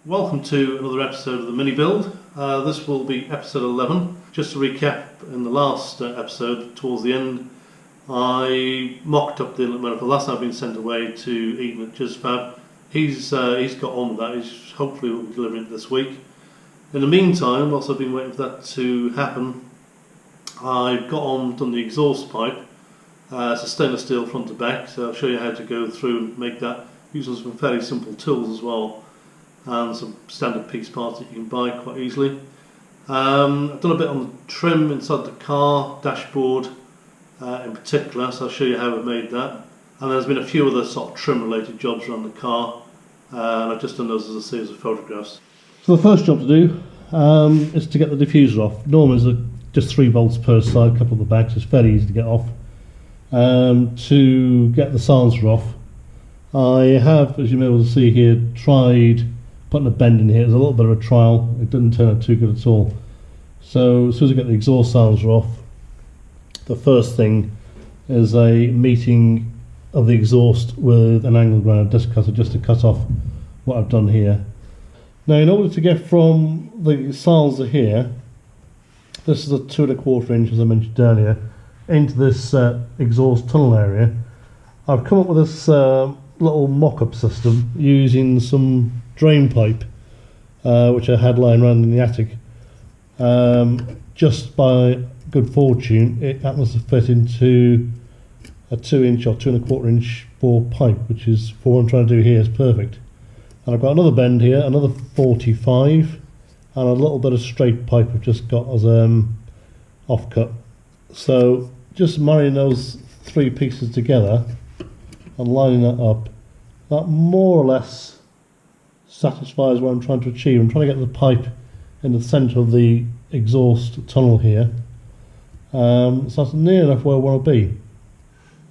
Welcome to another episode of the mini build. This will be episode 11. Just to recap, in the last episode, towards the end, I mocked up the inlet manifold. That's now been sent away to Eden at Gizfab. He's got on with that. He's hopefully will be delivering it this week. In the meantime, whilst I've been waiting for that to happen, I've done the exhaust pipe. It's a stainless steel front to back, so I'll show you how to go through and make that using some fairly simple tools as well, and some standard piece parts that you can buy quite easily. I've done a bit on the trim inside the car, dashboard in particular, so I'll show you how I've made that. And there's been a few other sort of trim related jobs around the car, and I've just done those as a series of photographs. So the first job to do is to get the diffuser off. Normally there's just 3 bolts per side, a couple of the backs, it's fairly easy to get off. To get the silencer off, I have, as you may be able to see here, tried putting a bend in here. It's a little bit of a trial, it didn't turn out too good at all. So as soon as I get the exhaust silencer off, the first thing is a meeting of the exhaust with an angle grinder disc cutter, just to cut off what I've done here. Now, in order to get from the silencer here, this is a 2 1/4 inch, as I mentioned earlier, into this exhaust tunnel area, I've come up with this little mock-up system using some drain pipe which I had lying around in the attic. Just by good fortune, it happens to fit into a 2 inch or 2 1/4 inch bore pipe, which is, for what I'm trying to do here, is perfect. And I've got another bend here, another 45, and a little bit of straight pipe I've just got as offcut. So just marrying those 3 pieces together and lining that up, that more or less satisfies what I'm trying to achieve. I'm trying to get the pipe in the centre of the exhaust tunnel here, so that's near enough where I want to be.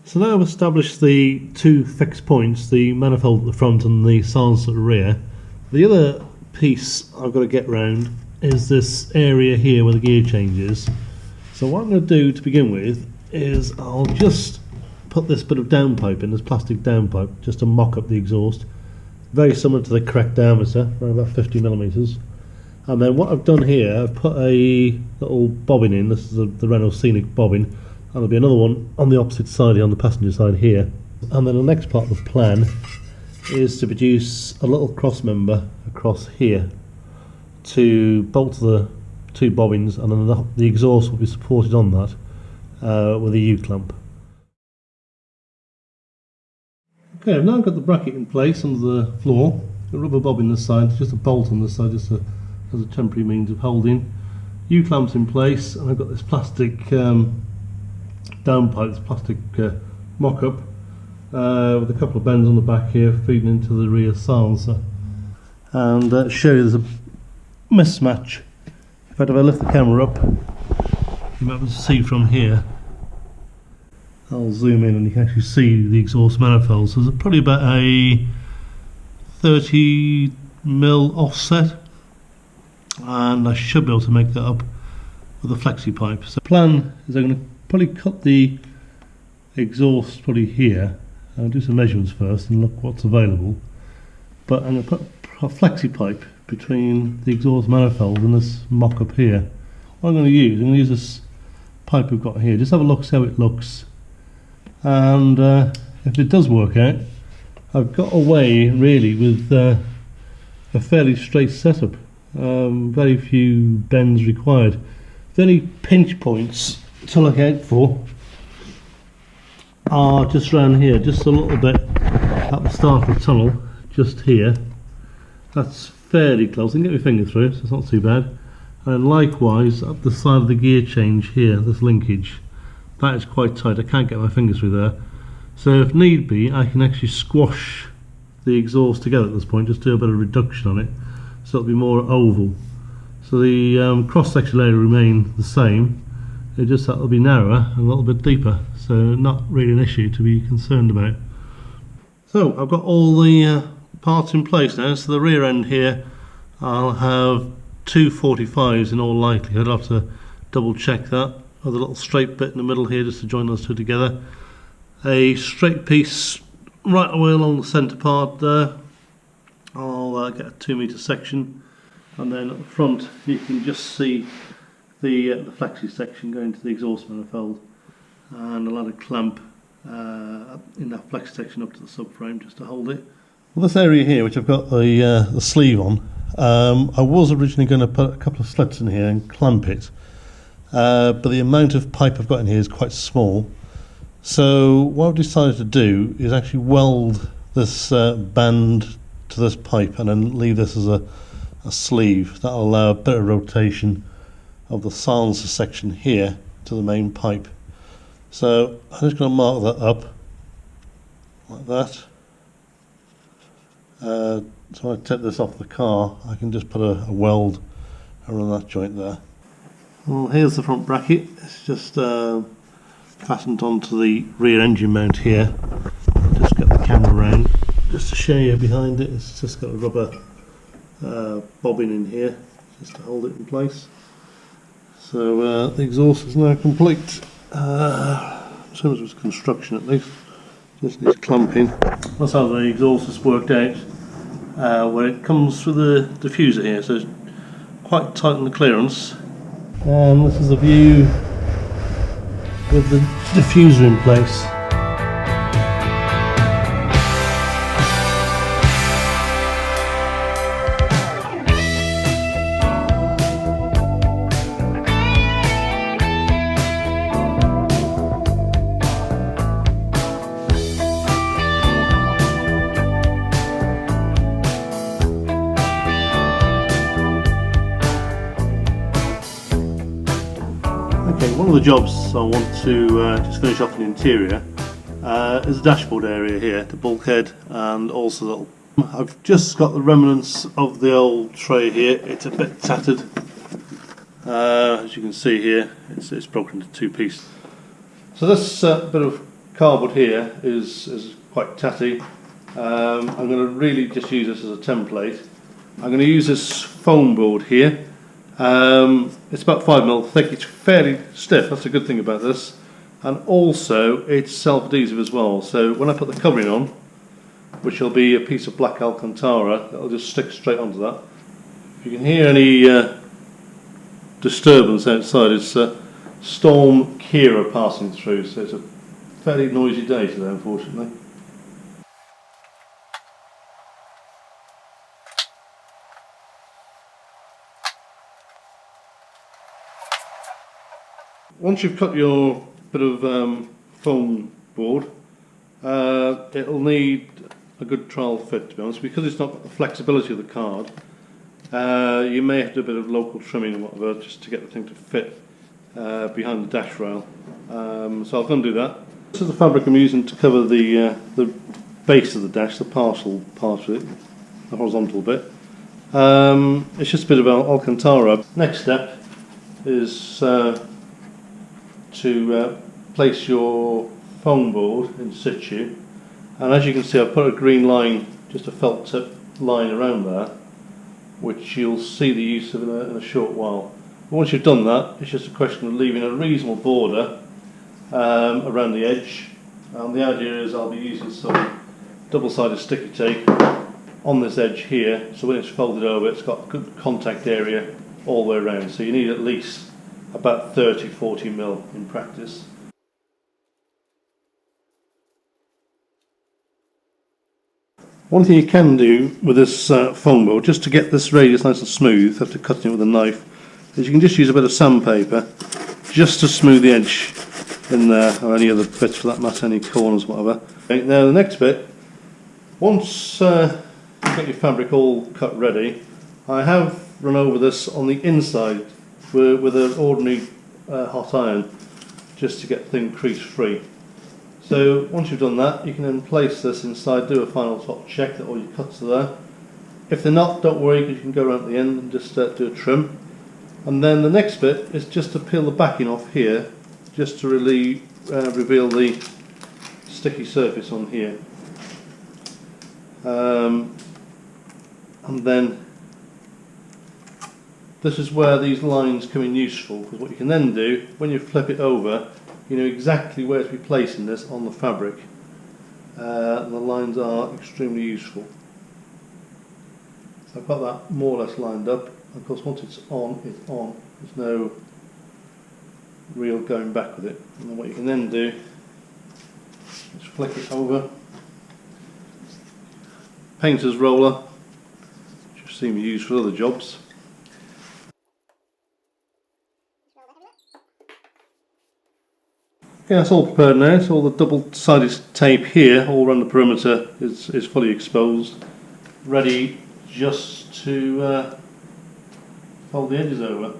So now I've established the 2 fixed points, the manifold at the front and the silencer at the rear. The other piece I've got to get round is this area here where the gear change is. So what I'm going to do to begin with is I'll just put this bit of downpipe in, this plastic downpipe, just to mock up the exhaust. Very similar to the correct diameter, around about 50mm. And then what I've done here, I've put a little bobbin in. This is the Renault Scenic bobbin, and there'll be another one on the opposite side, on the passenger side here. And then the next part of the plan is to produce a little cross member across here to bolt the 2 bobbins, and then the exhaust will be supported on that with a U-clamp. Okay, I've now got the bracket in place under the floor, a rubber bobbin this side, just a bolt on this side, just as a temporary means of holding. U-clamps in place, and I've got this plastic downpipe, this plastic mock-up with a couple of bends on the back here feeding into the rear silencer. And show you there's a mismatch. In fact, if I lift the camera up, you might be able to see from here. I'll zoom in and you can actually see the exhaust manifold. So there's probably about a 30mm offset, and I should be able to make that up with a flexi pipe. So the plan is I'm going to probably cut the exhaust probably here. I'll do some measurements first and look what's available. But I'm going to put a flexi pipe between the exhaust manifold and this mock-up here. What I'm going to use this pipe we've got here. Just have a look, see how it looks. And if it does work out, I've got away really with a fairly straight setup. Very few bends required. The only pinch points to look out for are just around here, just a little bit at the start of the tunnel, just here. That's fairly close. I can get my finger through it, so it's not too bad. And likewise up the side of the gear change here, this linkage, that is quite tight. I can't get my fingers through there. So if need be, I can actually squash the exhaust together at this point, just do a bit of reduction on it, so it'll be more oval. So the cross-section area will remain the same, it just that will be narrower and a little bit deeper, so not really an issue to be concerned about. So I've got all the parts in place now. So the rear end here, I'll have 2 45s in all likelihood. I'll have to double check that, with a little straight bit in the middle here just to join those 2 together. A straight piece right away along the centre part there, I'll get a 2 metre section, and then at the front you can just see the flexi section going to the exhaust manifold, and I'll add a clamp in that flexi section up to the subframe just to hold it. Well, this area here, which I've got the sleeve on, I was originally going to put a couple of slits in here and clamp it, but the amount of pipe I've got in here is quite small. So what I've decided to do is actually weld this band to this pipe and then leave this as a sleeve. That'll allow a bit of rotation of the silencer section here to the main pipe. So I'm just going to mark that up like that. So when I take this off the car, I can just put a weld around that joint there. Well, here's the front bracket. It's just fastened onto the rear engine mount here. Just get the camera around just to show you behind it. It's just got a rubber bobbin in here just to hold it in place. So the exhaust is now complete, in terms of its construction at least. Just needs clamping. That's how the exhaust is worked out, where it comes with a diffuser here, so it's quite tight on the clearance. And this is a view with the diffuser in place. One of the jobs I want to just finish off in the interior is the dashboard area here, the bulkhead, and also I've just got the remnants of the old tray here. It's a bit tattered, as you can see here. It's broken into 2 pieces. So this bit of cardboard here is quite tatty. I'm going to really just use this as a template. I'm going to use this foam board here. It's about 5mm thick. It's fairly stiff. That's a good thing about this, and also it's self-adhesive as well. So when I put the covering on, which will be a piece of black Alcantara, that'll just stick straight onto that. If you can hear any disturbance outside, it's Storm Kira passing through. So it's a fairly noisy day today, unfortunately. Once you've cut your bit of foam board, it'll need a good trial fit, to be honest, because it's not got the flexibility of the card. You may have to do a bit of local trimming and whatever just to get the thing to fit behind the dash rail. So I'll go and do that. This is the fabric I'm using to cover the base of the dash, the partial part of it, the horizontal bit. It's just a bit of Alcantara. Next step is to place your foam board in situ, and as you can see I've put a green line, just a felt tip line around there, which you'll see the use of in a short while. But once you've done that, it's just a question of leaving a reasonable border around the edge, and the idea is I'll be using some double-sided sticky tape on this edge here, so when it's folded over it's got a good contact area all the way around, so you need at least about 30–40mm in practice. One thing you can do with this foam board, just to get this radius nice and smooth after cutting it with a knife, is you can just use a bit of sandpaper just to smooth the edge in there, or any other bits for that matter, any corners, whatever. Okay, now the next bit, once you've got your fabric all cut ready, I have run over this on the inside with an ordinary hot iron, just to get the thing crease free. So once you've done that, you can then place this inside, do a final top check that all your cuts are there. If they're not, don't worry, because you can go around at the end and just do a trim. And then the next bit is just to peel the backing off here, just to really reveal the sticky surface on here. And then this is where these lines come in useful, because what you can then do, when you flip it over, you know exactly where to be placing this on the fabric. And the lines are extremely useful. So I've got that more or less lined up. Of course, once it's on, it's on. There's no real going back with it. And then what you can then do is flick it over. Painter's roller, which I've seen me use for other jobs. Okay, that's all prepared now. So all the double-sided tape here, all around the perimeter, is fully exposed, ready just to fold the edges over.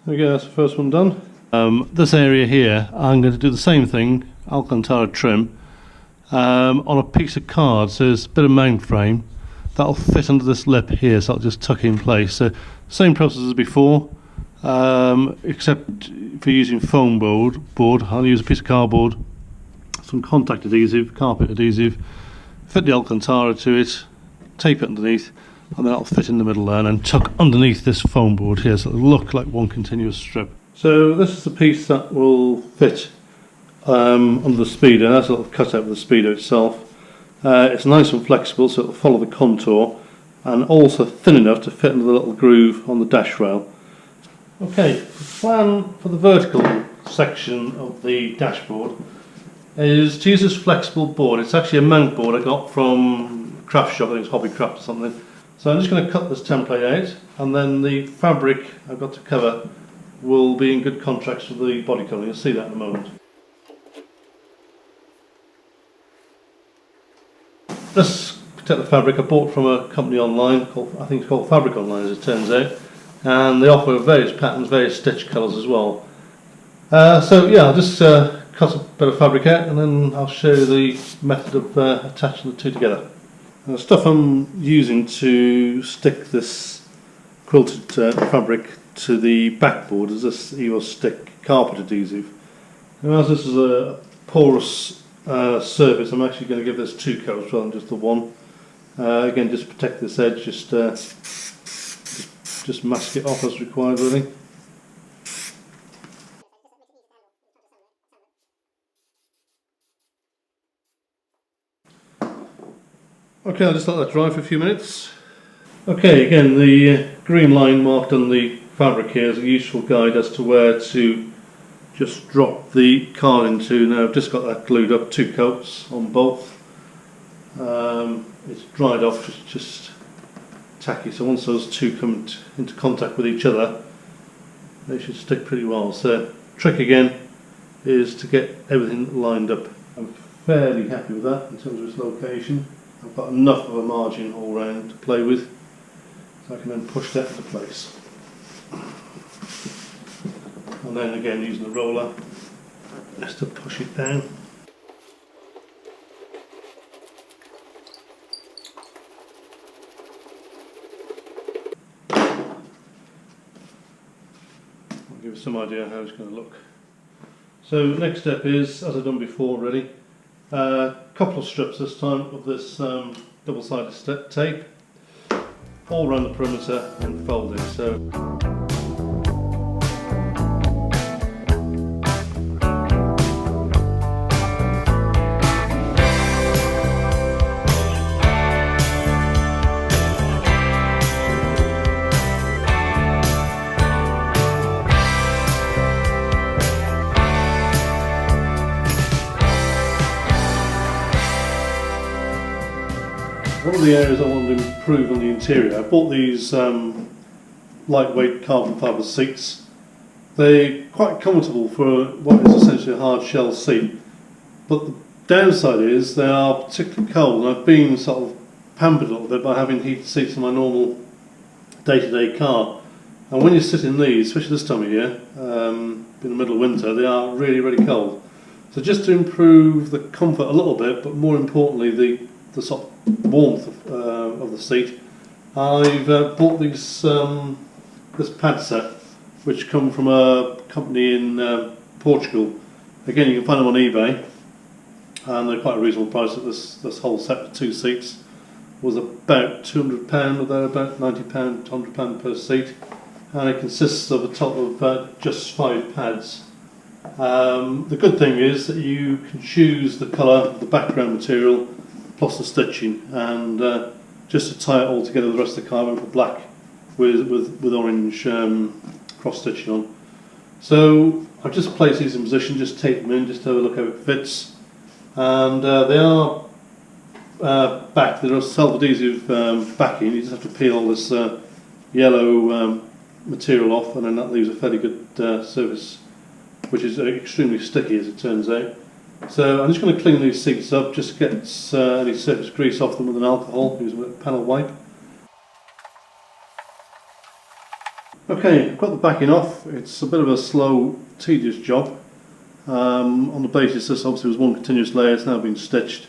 There we go, that's the first one done. This area here, I'm going to do the same thing, Alcantara trim, on a piece of card. So there's a bit of mount frame that'll fit under this lip here, so that'll just tuck in place. So same process as before, except for using foam board, I'll use a piece of cardboard, some contact adhesive, carpet adhesive, fit the Alcantara to it, tape it underneath, and then that'll fit in the middle there and then tuck underneath this foam board here, so it'll look like one continuous strip. So this is the piece that will fit under the speedo. That's a little cut out of the speedo itself. It's nice and flexible, so it'll follow the contour, and also thin enough to fit into the little groove on the dash rail. Okay, the plan for the vertical section of the dashboard is to use this flexible board. It's actually a mount board I got from a craft shop, I think it's Hobbycraft or something. So I'm just going to cut this template out, and then the fabric I've got to cover will be in good contrast with the body colour. You'll see that in a moment. This particular fabric I bought from a company online, I think it's called Fabric Online as it turns out, and they offer various patterns, various stitch colours as well. So yeah, I'll just cut a bit of fabric out and then I'll show you the method of attaching the two together. The stuff I'm using to stick this quilted fabric to the backboard is this EVO stick carpet adhesive. And as this is a porous surface, I'm actually going to give this 2 coats rather than just the one. Again, just protect this edge, just mask it off as required really. Okay, I'll just let that dry for a few minutes. Okay, again, the green line marked on the fabric here is a useful guide as to where to just drop the card into. Now I've just got that glued up, 2 coats on both. It's dried off, just tacky, so once those two come into contact with each other, they should stick pretty well. So trick again is to get everything lined up. I'm fairly happy with that in terms of its location. I've got enough of a margin all round to play with, so I can then push that into place. And then again using the roller just to push it down. I'll give you some idea how it's going to look. So next step is, as I've done before already, a couple of strips this time of this double-sided tape all around the perimeter and fold it. So one of the areas I want to improve on the interior, I bought these lightweight carbon fibre seats. They're quite comfortable for what is essentially a hard shell seat, but the downside is they are particularly cold, and I've been sort of pampered a little bit by having heated seats in my normal day-to-day car. And when you sit in these, especially this time of year, in the middle of winter, they are really, really cold. So just to improve the comfort a little bit, but more importantly the sort of warmth of the seat, I've bought these this pad set, which come from a company in Portugal. Again, you can find them on eBay, and they're quite a reasonable price. This whole set of 2 seats was about £200 or thereabout, £90 to £100 per seat, and it consists of a total of just 5 pads The good thing is that you can choose the colour of the background material plus the stitching, and just to tie it all together with the rest of the car I went for black with orange cross stitching on. So I've just placed these in position, just tape them in, just to have a look how it fits, and they are backed. They're a self-adhesive backing. You just have to peel all this yellow material off, and then that leaves a fairly good surface, which is extremely sticky as it turns out. So I'm just going to clean these seats up, just to get any surface grease off them with an alcohol, using a panel wipe. Okay, I've got the backing off. It's a bit of a slow, tedious job. On the basis this obviously was one continuous layer, it's now been stitched.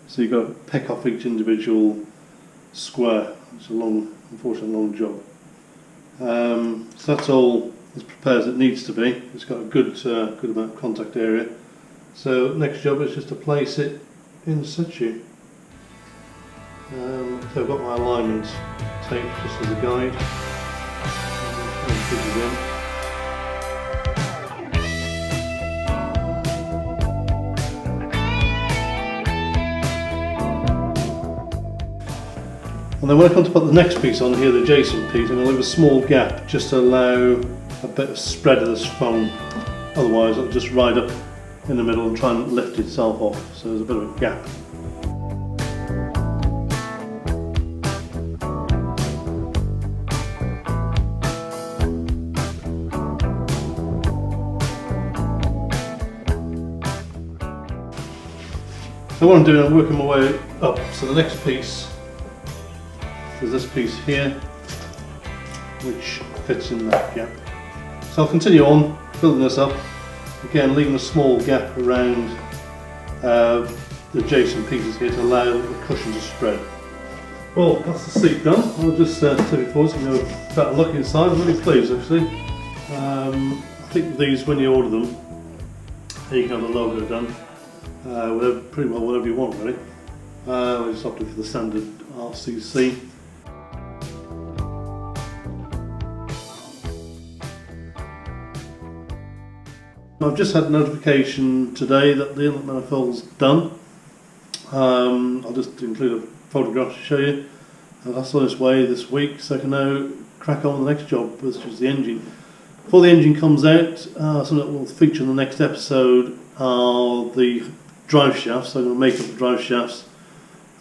So you've got to pick off each individual square. It's a long, unfortunately long job. So that's all as prepared as it needs to be. It's got a good amount of contact area. So next job is just to place it in situ. So I've got my alignment tape just as a guide. And then when I come to put the next piece on here, the adjacent piece, I'm going to leave a small gap just to allow a bit of spread of this foam. Otherwise it'll just ride up in the middle and try and lift itself off, so there's a bit of a gap. So what I'm doing, I'm working my way up. So the next piece is this piece here, which fits in that gap. So I'll continue on building this up, again leaving a small gap around the adjacent pieces here to allow the cushion to spread. Well, that's the seat done. I'll just tip it forward so you know a better look inside. I'm really pleased actually. I think these, when you order them, you can have the logo done. Pretty well whatever you want really. I just opted for the standard RCC. I've just had notification today that the inlet manifold's done. I'll just include a photograph to show you. That's on its way this week, so I can now crack on with the next job, which is the engine. Before the engine comes out, something that will feature in the next episode are the drive shafts. So I'm going to make up the drive shafts,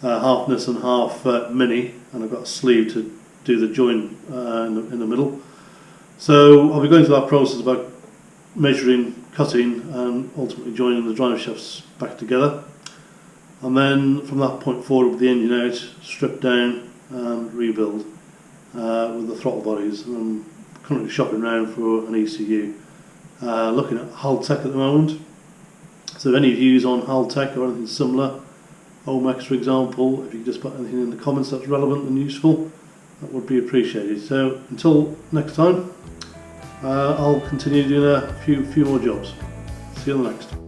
half Nissan, half Mini, and I've got a sleeve to do the join in the middle. So I'll be going through that process about measuring, cutting, and ultimately joining the drive shafts back together. And then from that point forward, with the engine out, strip down and rebuild with the throttle bodies. I'm currently shopping around for an ECU. Looking at Haltech at the moment. So any views on Haltech or anything similar, Omex for example, if you could just put anything in the comments that's relevant and useful, that would be appreciated. So until next time, I'll continue doing a few more jobs. See you on the next.